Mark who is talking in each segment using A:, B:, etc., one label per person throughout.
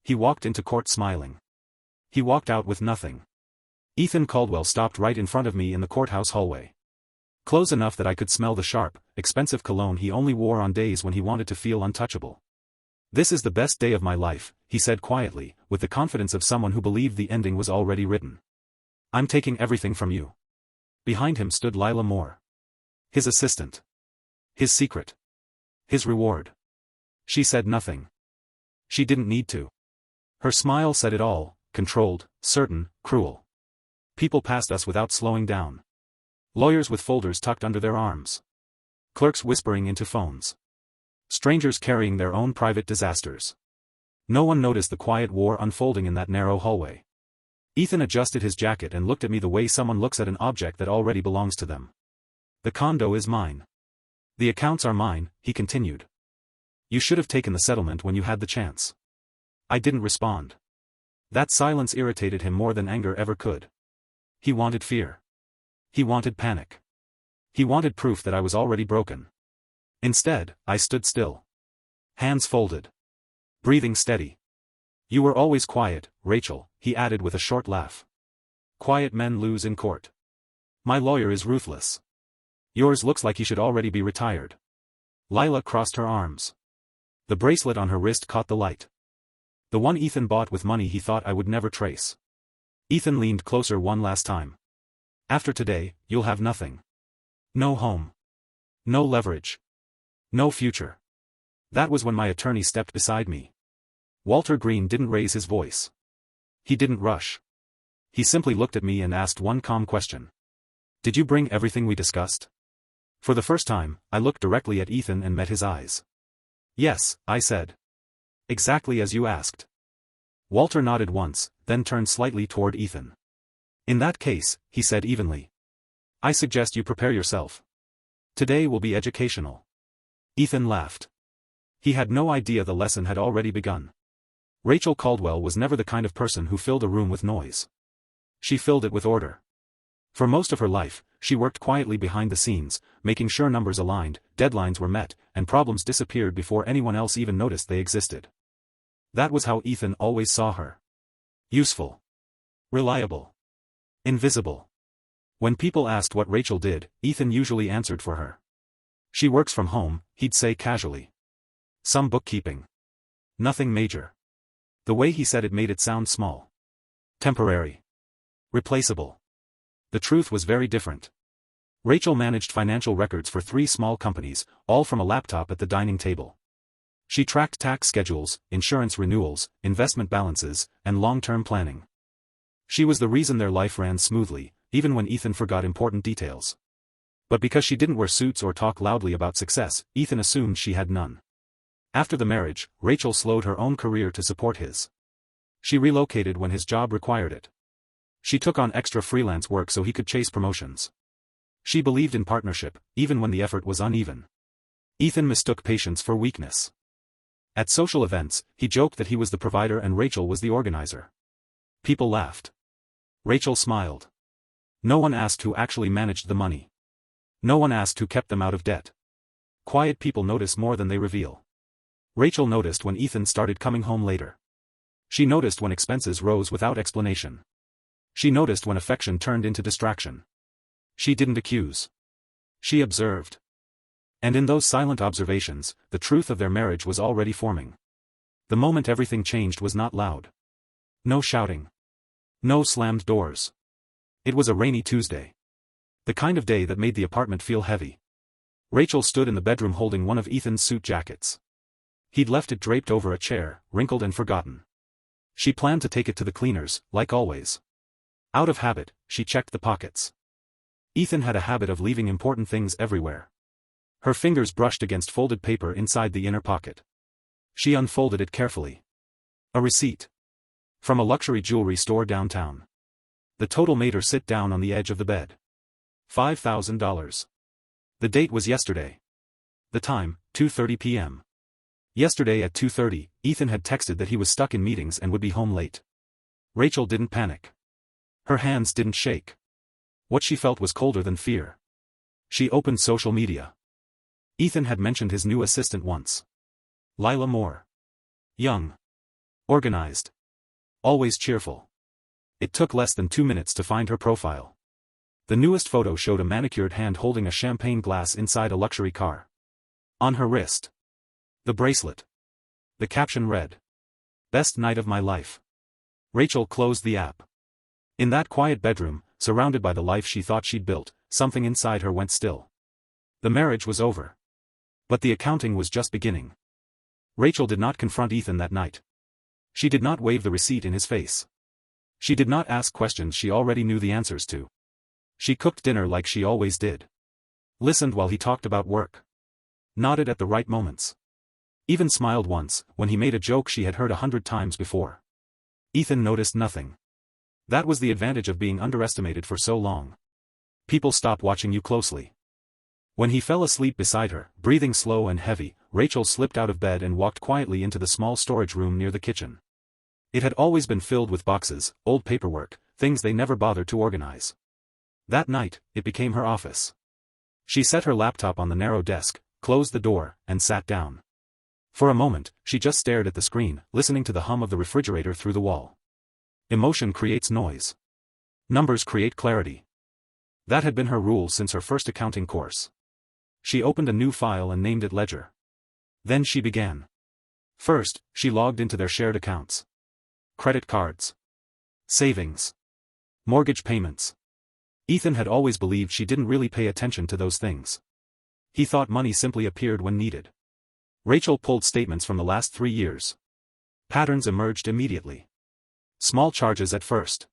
A: He walked into court smiling. He walked out with nothing. Ethan Caldwell stopped right in front of me in the courthouse hallway. Close enough that I could smell the sharp, expensive cologne he only wore on days when he wanted to feel untouchable. "This is the best day of my life," he said quietly, with the confidence of someone who believed the ending was already written. "I'm taking everything from you." Behind him stood Lila Moore. His assistant. His secret. His reward. She said nothing. She didn't need to. Her smile said it all, controlled, certain, cruel. People passed us without slowing down. Lawyers with folders tucked under their arms. Clerks whispering into phones. Strangers carrying their own private disasters. No one noticed the quiet war unfolding in that narrow hallway. Ethan adjusted his jacket and looked at me the way someone looks at an object that already belongs to them. "The condo is mine. The accounts are mine," he continued. "You should have taken the settlement when you had the chance." I didn't respond. That silence irritated him more than anger ever could. He wanted fear. He wanted panic. He wanted proof that I was already broken. Instead, I stood still. Hands folded. Breathing steady. "You were always quiet, Rachel," he added with a short laugh. "Quiet men lose in court. My lawyer is ruthless. Yours looks like he should already be retired." Lila crossed her arms. The bracelet on her wrist caught the light. The one Ethan bought with money he thought I would never trace. Ethan leaned closer one last time. "After today, you'll have nothing. No home. No leverage. No future." That was when my attorney stepped beside me. Walter Green didn't raise his voice. He didn't rush. He simply looked at me and asked one calm question. "Did you bring everything we discussed?" For the first time, I looked directly at Ethan and met his eyes. "Yes," I said. "Exactly as you asked." Walter nodded once, then turned slightly toward Ethan. "In that case," he said evenly, "I suggest you prepare yourself. Today will be educational." Ethan laughed. He had no idea the lesson had already begun. Rachel Caldwell was never the kind of person who filled a room with noise. She filled it with order. For most of her life, she worked quietly behind the scenes, making sure numbers aligned, deadlines were met, and problems disappeared before anyone else even noticed they existed. That was how Ethan always saw her. Useful. Reliable. Invisible. When people asked what Rachel did, Ethan usually answered for her. "She works from home," he'd say casually. "Some bookkeeping. Nothing major." The way he said it made it sound small. Temporary. Replaceable. The truth was very different. Rachel managed financial records for 3 small companies, all from a laptop at the dining table. She tracked tax schedules, insurance renewals, investment balances, and long-term planning. She was the reason their life ran smoothly, even when Ethan forgot important details. But because she didn't wear suits or talk loudly about success, Ethan assumed she had none. After the marriage, Rachel slowed her own career to support his. She relocated when his job required it. She took on extra freelance work so he could chase promotions. She believed in partnership, even when the effort was uneven. Ethan mistook patience for weakness. At social events, he joked that he was the provider and Rachel was the organizer. People laughed. Rachel smiled. No one asked who actually managed the money. No one asked who kept them out of debt. Quiet people notice more than they reveal. Rachel noticed when Ethan started coming home later. She noticed when expenses rose without explanation. She noticed when affection turned into distraction. She didn't accuse. She observed. And in those silent observations, the truth of their marriage was already forming. The moment everything changed was not loud. No shouting. No slammed doors. It was a rainy Tuesday. The kind of day that made the apartment feel heavy. Rachel stood in the bedroom holding one of Ethan's suit jackets. He'd left it draped over a chair, wrinkled and forgotten. She planned to take it to the cleaners, like always. Out of habit, she checked the pockets. Ethan had a habit of leaving important things everywhere. Her fingers brushed against folded paper inside the inner pocket. She unfolded it carefully. A receipt. From a luxury jewelry store downtown. The total made her sit down on the edge of the bed. $5,000. The date was yesterday. The time, 2:30 p.m. Yesterday at 2:30, Ethan had texted that he was stuck in meetings and would be home late. Rachel didn't panic. Her hands didn't shake. What she felt was colder than fear. She opened social media. Ethan had mentioned his new assistant once. Lila Moore. Young. Organized. Always cheerful. It took less than 2 minutes to find her profile. The newest photo showed a manicured hand holding a champagne glass inside a luxury car. On her wrist. The bracelet. The caption read, "Best night of my life." Rachel closed the app. In that quiet bedroom, surrounded by the life she thought she'd built, something inside her went still. The marriage was over. But the accounting was just beginning. Rachel did not confront Ethan that night. She did not wave the receipt in his face. She did not ask questions she already knew the answers to. She cooked dinner like she always did. Listened while he talked about work. Nodded at the right moments. Even smiled once, when he made a joke she had heard 100 times before. Ethan noticed nothing. That was the advantage of being underestimated for so long. People stop watching you closely. When he fell asleep beside her, breathing slow and heavy, Rachel slipped out of bed and walked quietly into the small storage room near the kitchen. It had always been filled with boxes, old paperwork, things they never bothered to organize. That night, it became her office. She set her laptop on the narrow desk, closed the door, and sat down. For a moment, she just stared at the screen, listening to the hum of the refrigerator through the wall. Emotion creates noise. Numbers create clarity. That had been her rule since her first accounting course. She opened a new file and named it Ledger. Then she began. First, she logged into their shared accounts. Credit cards. Savings. Mortgage payments. Ethan had always believed she didn't really pay attention to those things. He thought money simply appeared when needed. Rachel pulled statements from the last 3 years. Patterns emerged immediately. Small charges at first.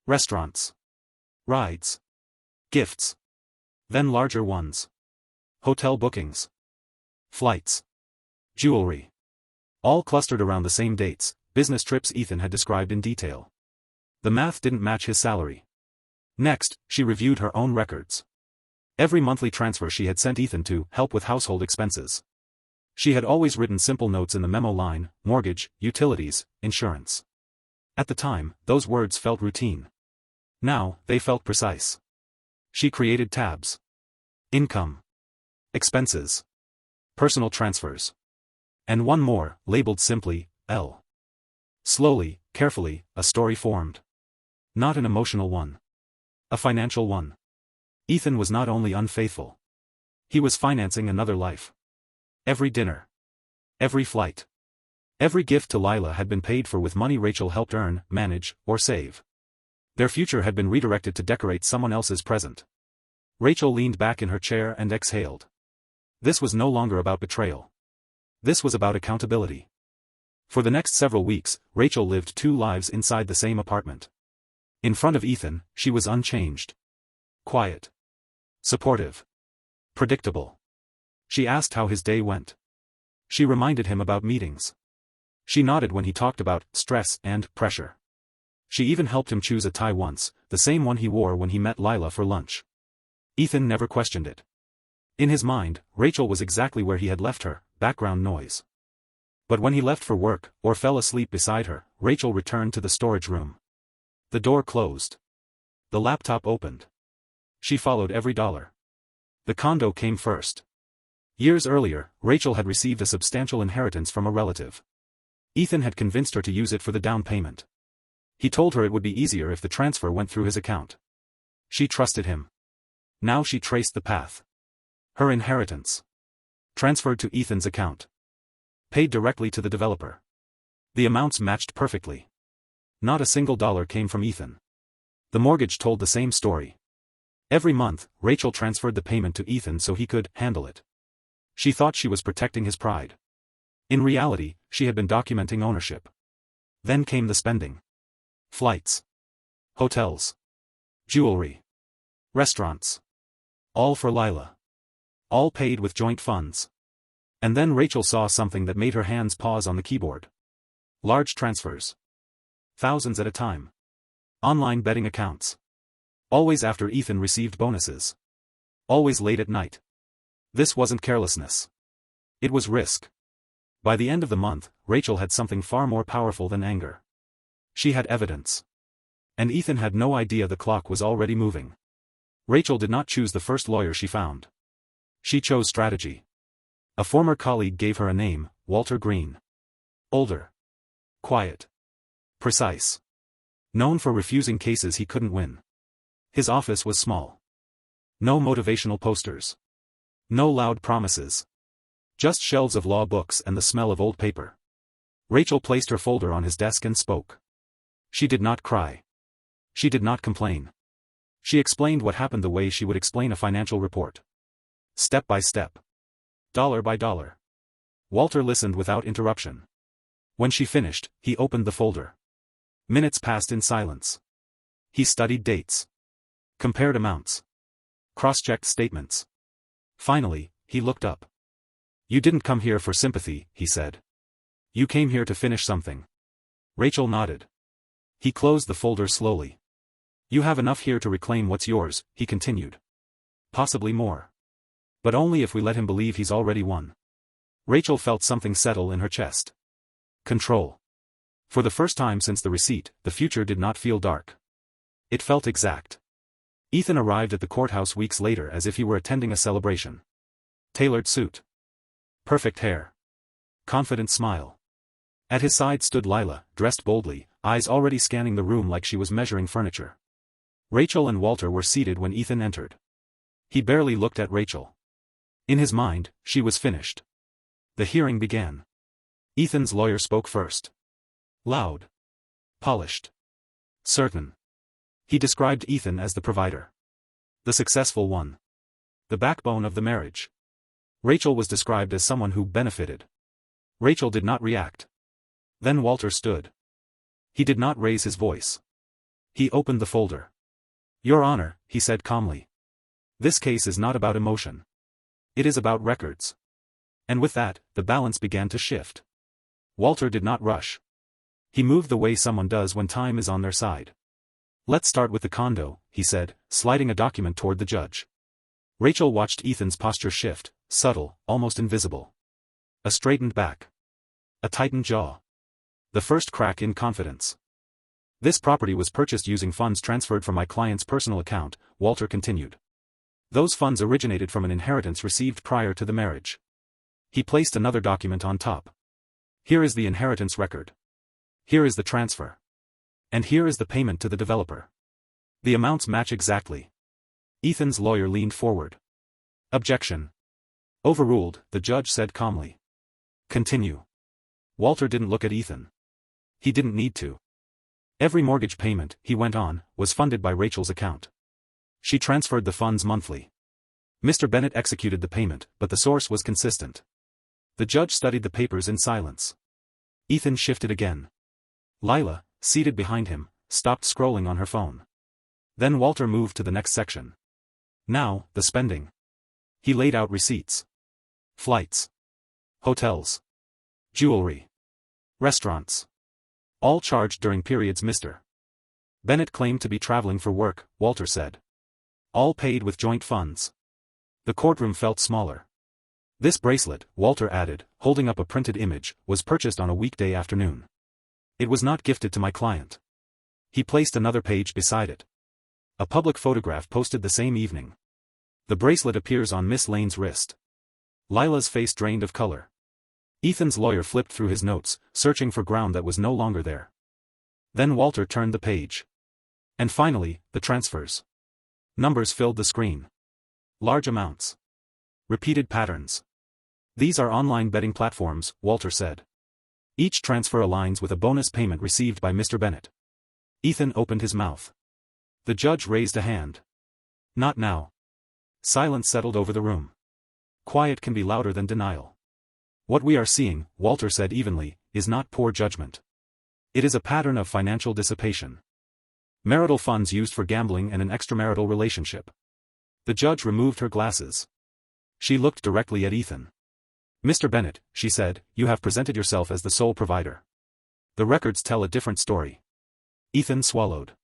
A: Restaurants. Rides. Gifts. Then larger ones. Hotel bookings. Flights. Jewelry. All clustered around the same dates, business trips Ethan had described in detail. The math didn't match his salary. Next, she reviewed her own records. Every monthly transfer she had sent Ethan to help with household expenses. She had always written simple notes in the memo line: mortgage, utilities, insurance. At the time, those words felt routine. Now, they felt precise. She created tabs. Income. Expenses. Personal transfers. And one more, labeled simply, L. Slowly, carefully, a story formed. Not an emotional one. A financial one. Ethan was not only unfaithful. He was financing another life. Every dinner. Every flight. Every gift to Lila had been paid for with money Rachel helped earn, manage, or save. Their future had been redirected to decorate someone else's present. Rachel leaned back in her chair and exhaled. This was no longer about betrayal. This was about accountability. For the next several weeks, Rachel lived 2 lives inside the same apartment. In front of Ethan, she was unchanged. Quiet. Supportive. Predictable. She asked how his day went. She reminded him about meetings. She nodded when he talked about stress and pressure. She even helped him choose a tie once, the same one he wore when he met Lila for lunch. Ethan never questioned it. In his mind, Rachel was exactly where he had left her, background noise. But when he left for work, or fell asleep beside her, Rachel returned to the storage room. The door closed. The laptop opened. She followed every dollar. The condo came first. Years earlier, Rachel had received a substantial inheritance from a relative. Ethan had convinced her to use it for the down payment. He told her it would be easier if the transfer went through his account. She trusted him. Now she traced the path. Her inheritance. Transferred to Ethan's account. Paid directly to the developer. The amounts matched perfectly. Not a single dollar came from Ethan. The mortgage told the same story. Every month, Rachel transferred the payment to Ethan so he could handle it. She thought she was protecting his pride. In reality, she had been documenting ownership. Then came the spending. Flights. Hotels. Jewelry. Restaurants. All for Lila. All paid with joint funds. And then Rachel saw something that made her hands pause on the keyboard. Large transfers. Thousands at a time. Online betting accounts. Always after Ethan received bonuses. Always late at night. This wasn't carelessness. It was risk. By the end of the month, Rachel had something far more powerful than anger. She had evidence. And Ethan had no idea the clock was already moving. Rachel did not choose the first lawyer she found. She chose strategy. A former colleague gave her a name, Walter Green. Older. Quiet. Precise. Known for refusing cases he couldn't win. His office was small. No motivational posters. No loud promises. Just shelves of law books and the smell of old paper. Rachel placed her folder on his desk and spoke. She did not cry. She did not complain. She explained what happened the way she would explain a financial report. Step by step. Dollar by dollar. Walter listened without interruption. When she finished, he opened the folder. Minutes passed in silence. He studied dates. Compared amounts. Cross-checked statements. Finally, he looked up. "You didn't come here for sympathy," he said. "You came here to finish something." Rachel nodded. He closed the folder slowly. "You have enough here to reclaim what's yours," he continued. "Possibly more. But only if we let him believe he's already won." Rachel felt something settle in her chest. Control. For the first time since the receipt, the future did not feel dark. It felt exact. Ethan arrived at the courthouse weeks later as if he were attending a celebration. Tailored suit. Perfect hair. Confident smile. At his side stood Lila, dressed boldly, eyes already scanning the room like she was measuring furniture. Rachel and Walter were seated when Ethan entered. He barely looked at Rachel. In his mind, she was finished. The hearing began. Ethan's lawyer spoke first. Loud. Polished. Certain. He described Ethan as the provider. The successful one. The backbone of the marriage. Rachel was described as someone who benefited. Rachel did not react. Then Walter stood. He did not raise his voice. He opened the folder. "Your Honor," he said calmly. "This case is not about emotion. It is about records." And with that, the balance began to shift. Walter did not rush. He moved the way someone does when time is on their side. "Let's start with the condo," he said, sliding a document toward the judge. Rachel watched Ethan's posture shift, subtle, almost invisible. A straightened back. A tightened jaw. The first crack in confidence. "This property was purchased using funds transferred from my client's personal account," Walter continued. "Those funds originated from an inheritance received prior to the marriage." He placed another document on top. "Here is the inheritance record. Here is the transfer. And here is the payment to the developer. The amounts match exactly." Ethan's lawyer leaned forward. "Objection. Overruled," the judge said calmly. "Continue." Walter didn't look at Ethan. He didn't need to. Every mortgage payment, he went on, was funded by Rachel's account. She transferred the funds monthly. Mr. Bennett executed the payment, but the source was consistent. The judge studied the papers in silence. Ethan shifted again. Lila, seated behind him, stopped scrolling on her phone. Then Walter moved to the next section. Now, the spending. He laid out receipts. Flights. Hotels. Jewelry. Restaurants. All charged during periods Mr. Bennett claimed to be traveling for work, Walter said. All paid with joint funds. The courtroom felt smaller. "This bracelet," Walter added, holding up a printed image, "was purchased on a weekday afternoon. It was not gifted to my client." He placed another page beside it. A public photograph posted the same evening. The bracelet appears on Miss Lane's wrist. Lila's face drained of color. Ethan's lawyer flipped through his notes, searching for ground that was no longer there. Then Walter turned the page. And finally, the transfers. Numbers filled the screen. Large amounts. Repeated patterns. "These are online betting platforms," Walter said. "Each transfer aligns with a bonus payment received by Mr. Bennett." Ethan opened his mouth. The judge raised a hand. "Not now." Silence settled over the room. Quiet can be louder than denial. "What we are seeing," Walter said evenly, "is not poor judgment. It is a pattern of financial dissipation. Marital funds used for gambling and an extramarital relationship." The judge removed her glasses. She looked directly at Ethan. "Mr. Bennett," she said, "you have presented yourself as the sole provider. The records tell a different story." Ethan swallowed.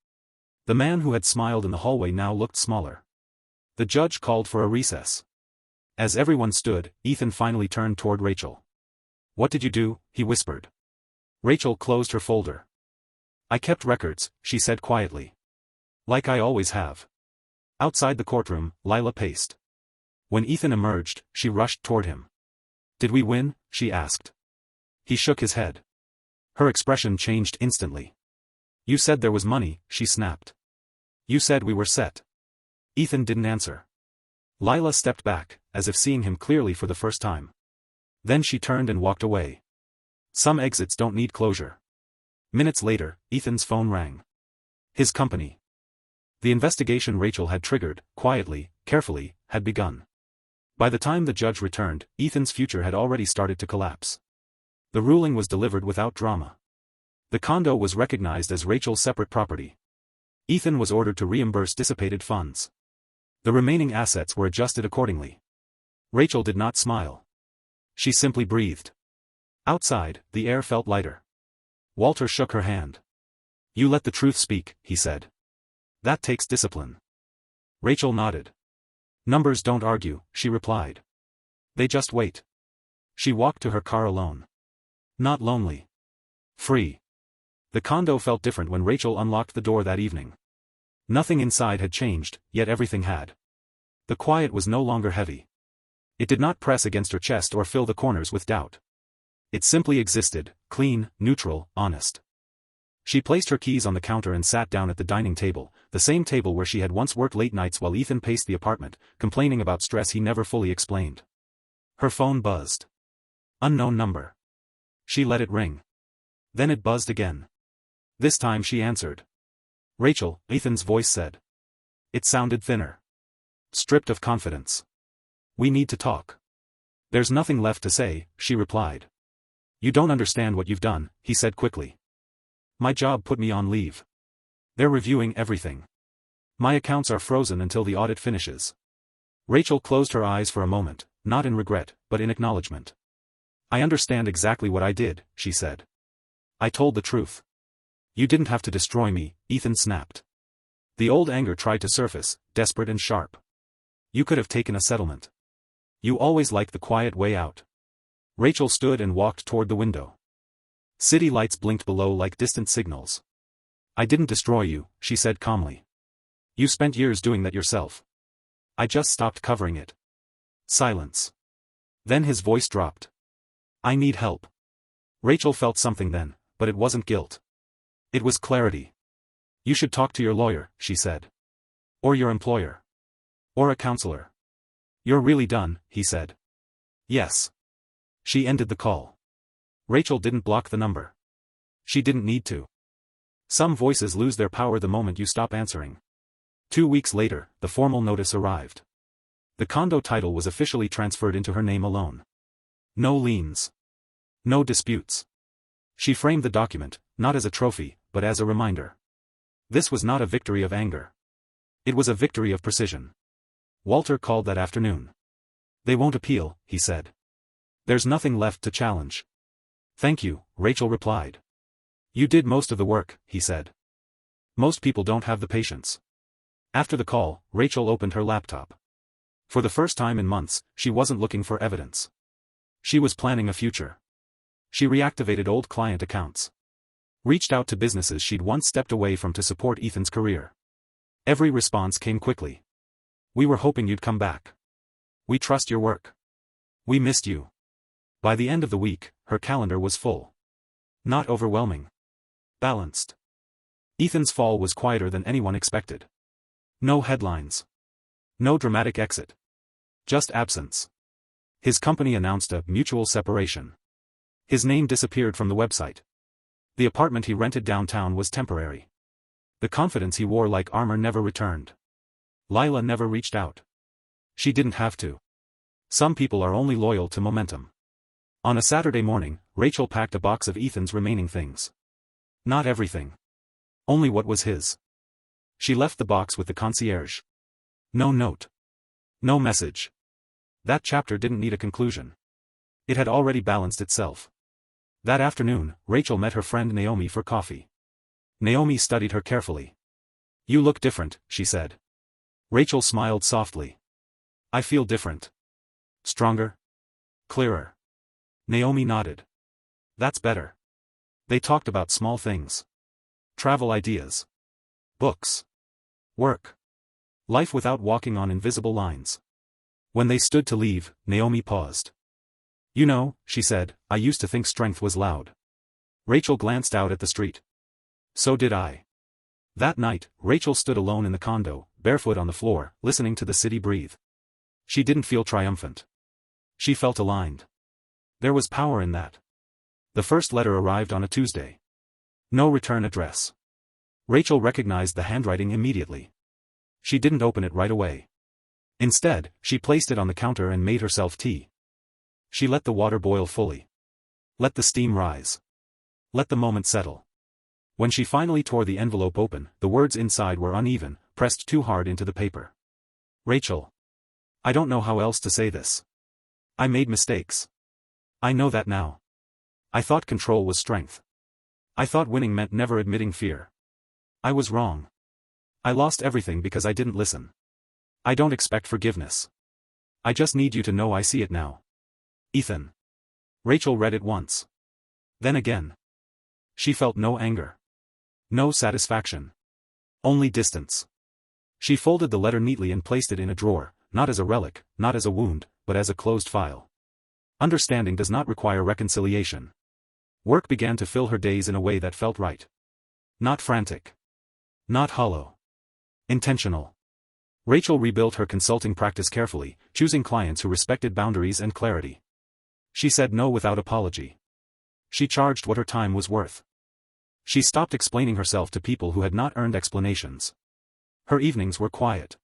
A: The man who had smiled in the hallway now looked smaller. The judge called for a recess. As everyone stood, Ethan finally turned toward Rachel. "What did you do?" he whispered. Rachel closed her folder. "I kept records," she said quietly. "Like I always have." Outside the courtroom, Lila paced. When Ethan emerged, she rushed toward him. "Did we win?" she asked. He shook his head. Her expression changed instantly. You said there was money, she snapped. You said we were set. Ethan didn't answer. Lila stepped back, as if seeing him clearly for the first time. Then she turned and walked away. Some exits don't need closure. Minutes later, Ethan's phone rang. His company. The investigation Rachel had triggered, quietly, carefully, had begun. By the time the judge returned, Ethan's future had already started to collapse. The ruling was delivered without drama. The condo was recognized as Rachel's separate property. Ethan was ordered to reimburse dissipated funds. The remaining assets were adjusted accordingly. Rachel did not smile. She simply breathed. Outside, the air felt lighter. Walter shook her hand. You let the truth speak, he said. That takes discipline. Rachel nodded. Numbers don't argue, she replied. They just wait. She walked to her car alone. Not lonely. Free. The condo felt different when Rachel unlocked the door that evening. Nothing inside had changed, yet everything had. The quiet was no longer heavy. It did not press against her chest or fill the corners with doubt. It simply existed, clean, neutral, honest. She placed her keys on the counter and sat down at the dining table, the same table where she had once worked late nights while Ethan paced the apartment, complaining about stress he never fully explained. Her phone buzzed. Unknown number. She let it ring. Then it buzzed again. This time she answered. Rachel, Ethan's voice said. It sounded thinner. Stripped of confidence. We need to talk. There's nothing left to say, she replied. You don't understand what you've done, he said quickly. My job put me on leave. They're reviewing everything. My accounts are frozen until the audit finishes. Rachel closed her eyes for a moment, not in regret, but in acknowledgement. I understand exactly what I did, she said. I told the truth. You didn't have to destroy me, Ethan snapped. The old anger tried to surface, desperate and sharp. You could have taken a settlement. You always liked the quiet way out. Rachel stood and walked toward the window. City lights blinked below like distant signals. I didn't destroy you, she said calmly. You spent years doing that yourself. I just stopped covering it. Silence. Then his voice dropped. I need help. Rachel felt something then, but it wasn't guilt. It was clarity. You should talk to your lawyer, she said. Or your employer. Or a counselor. You're really done, he said. Yes. She ended the call. Rachel didn't block the number. She didn't need to. Some voices lose their power the moment you stop answering. 2 weeks later, the formal notice arrived. The condo title was officially transferred into her name alone. No liens. No disputes. She framed the document, not as a trophy, but as a reminder. This was not a victory of anger. It was a victory of precision. Walter called that afternoon. They won't appeal, he said. There's nothing left to challenge. Thank you, Rachel replied. You did most of the work, he said. Most people don't have the patience. After the call, Rachel opened her laptop. For the first time in months, she wasn't looking for evidence. She was planning a future. She reactivated old client accounts. Reached out to businesses she'd once stepped away from to support Ethan's career. Every response came quickly. We were hoping you'd come back. We trust your work. We missed you. By the end of the week, her calendar was full. Not overwhelming. Balanced. Ethan's fall was quieter than anyone expected. No headlines. No dramatic exit. Just absence. His company announced a mutual separation. His name disappeared from the website. The apartment he rented downtown was temporary. The confidence he wore like armor never returned. Lila never reached out. She didn't have to. Some people are only loyal to momentum. On a Saturday morning, Rachel packed a box of Ethan's remaining things. Not everything. Only what was his. She left the box with the concierge. No note. No message. That chapter didn't need a conclusion. It had already balanced itself. That afternoon, Rachel met her friend Naomi for coffee. Naomi studied her carefully. You look different, she said. Rachel smiled softly. I feel different. Stronger? Clearer? Naomi nodded. That's better. They talked about small things. Travel ideas. Books. Work. Life without walking on invisible lines. When they stood to leave, Naomi paused. You know, she said, I used to think strength was loud. Rachel glanced out at the street. So did I. That night, Rachel stood alone in the condo, barefoot on the floor, listening to the city breathe. She didn't feel triumphant. She felt aligned. There was power in that. The first letter arrived on a Tuesday. No return address. Rachel recognized the handwriting immediately. She didn't open it right away. Instead, she placed it on the counter and made herself tea. She let the water boil fully. Let the steam rise. Let the moment settle. When she finally tore the envelope open, the words inside were uneven, pressed too hard into the paper. Rachel. I don't know how else to say this. I made mistakes. I know that now. I thought control was strength. I thought winning meant never admitting fear. I was wrong. I lost everything because I didn't listen. I don't expect forgiveness. I just need you to know I see it now. Ethan. Rachel read it once. Then again. She felt no anger. No satisfaction. Only distance. She folded the letter neatly and placed it in a drawer, not as a relic, not as a wound, but as a closed file. Understanding does not require reconciliation. Work began to fill her days in a way that felt right. Not frantic. Not hollow. Intentional. Rachel rebuilt her consulting practice carefully, choosing clients who respected boundaries and clarity. She said no without apology. She charged what her time was worth. She stopped explaining herself to people who had not earned explanations. Her evenings were quiet.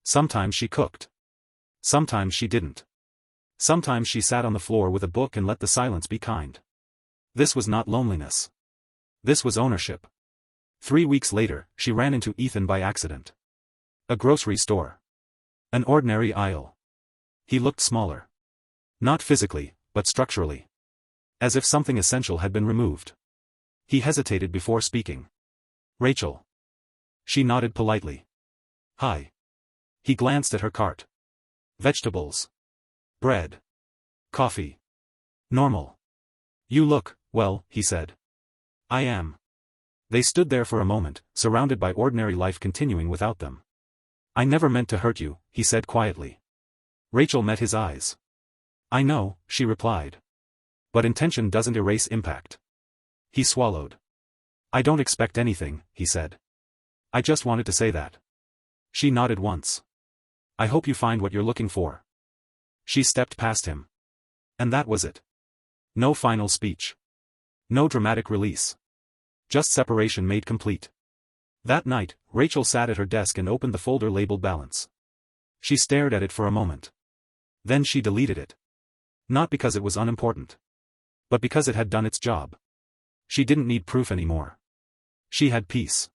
A: Sometimes she cooked. Sometimes she didn't. Sometimes she sat on the floor with a book and let the silence be kind. This was not loneliness. This was ownership. 3 weeks later, she ran into Ethan by accident. A grocery store. An ordinary aisle. He looked smaller. Not physically, but structurally. As if something essential had been removed. He hesitated before speaking. Rachel. She nodded politely. Hi. He glanced at her cart. Vegetables. Bread. Coffee. Normal. You look, well, he said. I am. They stood there for a moment, surrounded by ordinary life continuing without them. I never meant to hurt you, he said quietly. Rachel met his eyes. I know, she replied. But intention doesn't erase impact. He swallowed. I don't expect anything, he said. I just wanted to say that. She nodded once. I hope you find what you're looking for. She stepped past him. And that was it. No final speech. No dramatic release. Just separation made complete. That night, Rachel sat at her desk and opened the folder labeled Balance. She stared at it for a moment. Then she deleted it. Not because it was unimportant. But because it had done its job. She didn't need proof anymore. She had peace.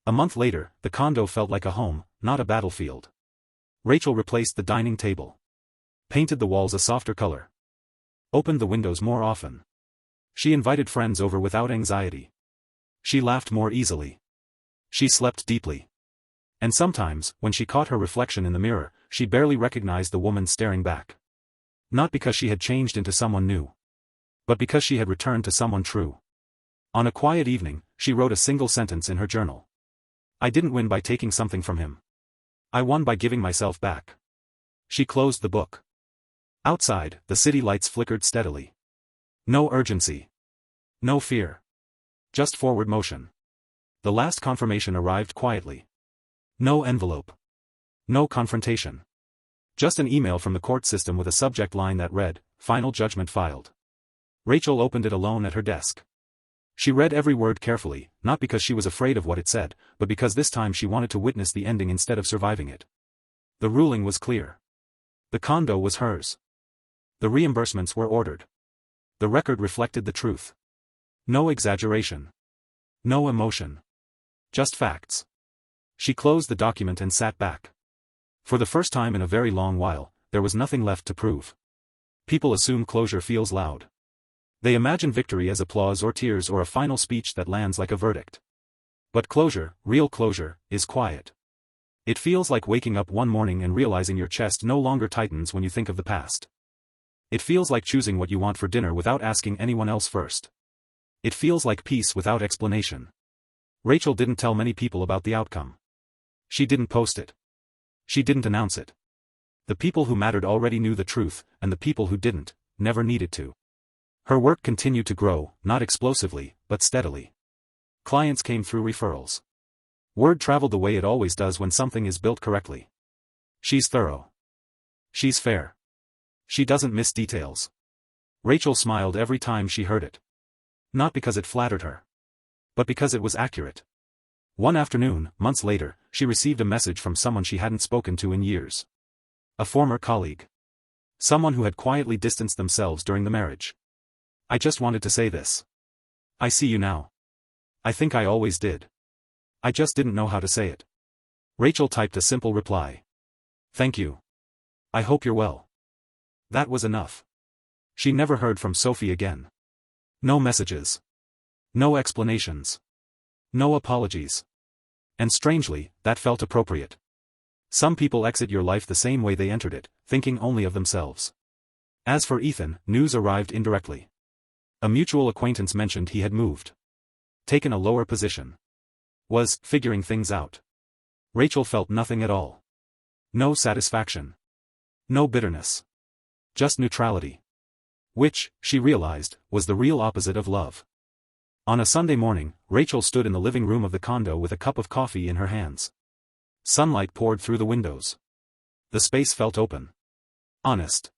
A: A month later, the condo felt like a home, not a battlefield. Rachel replaced the dining table. Painted the walls a softer color. Opened the windows more often. She invited friends over without anxiety. She laughed more easily. She slept deeply. And sometimes, when she caught her reflection in the mirror, she barely recognized the woman staring back. Not because she had changed into someone new. But because she had returned to someone true. On a quiet evening, she wrote a single sentence in her journal. I didn't win by taking something from him. I won by giving myself back. She closed the book. Outside, the city lights flickered steadily. No urgency. No fear. Just forward motion. The last confirmation arrived quietly. No envelope. No confrontation. Just an email from the court system with a subject line that read, Final Judgment Filed. Rachel opened it alone at her desk. She read every word carefully, not because she was afraid of what it said, but because this time she wanted to witness the ending instead of surviving it. The ruling was clear. The condo was hers. The reimbursements were ordered. The record reflected the truth. No exaggeration. No emotion. Just facts. She closed the document and sat back. For the first time in a very long while, there was nothing left to prove. People assume closure feels loud. They imagine victory as applause or tears or a final speech that lands like a verdict. But closure, real closure, is quiet. It feels like waking up one morning and realizing your chest no longer tightens when you think of the past. It feels like choosing what you want for dinner without asking anyone else first. It feels like peace without explanation. Rachel didn't tell many people about the outcome. She didn't post it. She didn't announce it. The people who mattered already knew the truth, and the people who didn't, never needed to. Her work continued to grow, not explosively, but steadily. Clients came through referrals. Word traveled the way it always does when something is built correctly. She's thorough. She's fair. She doesn't miss details. Rachel smiled every time she heard it. Not because it flattered her, but because it was accurate. One afternoon, months later, she received a message from someone she hadn't spoken to in years. A former colleague. Someone who had quietly distanced themselves during the marriage. I just wanted to say this. I see you now. I think I always did. I just didn't know how to say it. Rachel typed a simple reply. Thank you. I hope you're well. That was enough. She never heard from Sophie again. No messages. No explanations. No apologies. And strangely, that felt appropriate. Some people exit your life the same way they entered it, thinking only of themselves. As for Ethan, news arrived indirectly. A mutual acquaintance mentioned he had moved. Taken a lower position. Was figuring things out. Rachel felt nothing at all. No satisfaction. No bitterness. Just neutrality. Which, she realized, was the real opposite of love. On a Sunday morning, Rachel stood in the living room of the condo with a cup of coffee in her hands. Sunlight poured through the windows. The space felt open. Honest.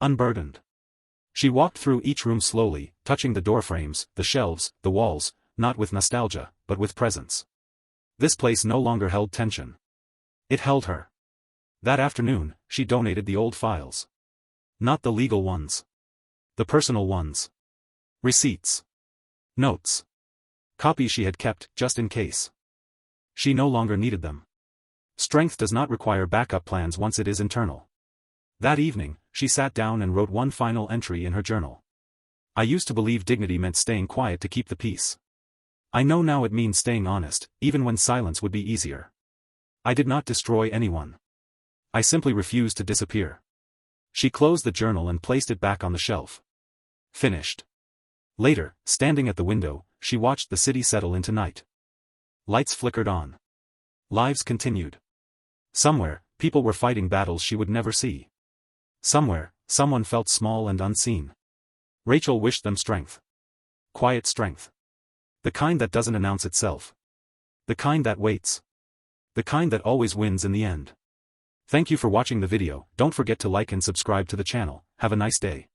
A: Unburdened. She walked through each room slowly, touching the doorframes, the shelves, the walls, not with nostalgia, but with presence. This place no longer held tension. It held her. That afternoon, she donated the old files. Not the legal ones. The personal ones. Receipts. Notes. Copies she had kept, just in case. She no longer needed them. Strength does not require backup plans once it is internal. That evening, she sat down and wrote one final entry in her journal. I used to believe dignity meant staying quiet to keep the peace. I know now it means staying honest, even when silence would be easier. I did not destroy anyone. I simply refused to disappear. She closed the journal and placed it back on the shelf. Finished. Later, standing at the window, she watched the city settle into night. Lights flickered on. Lives continued. Somewhere, people were fighting battles she would never see. Somewhere, someone felt small and unseen. Rachel wished them strength. Quiet strength. The kind that doesn't announce itself. The kind that waits. The kind that always wins in the end. Thank you for watching the video. Don't forget to like and subscribe to the channel. Have a nice day.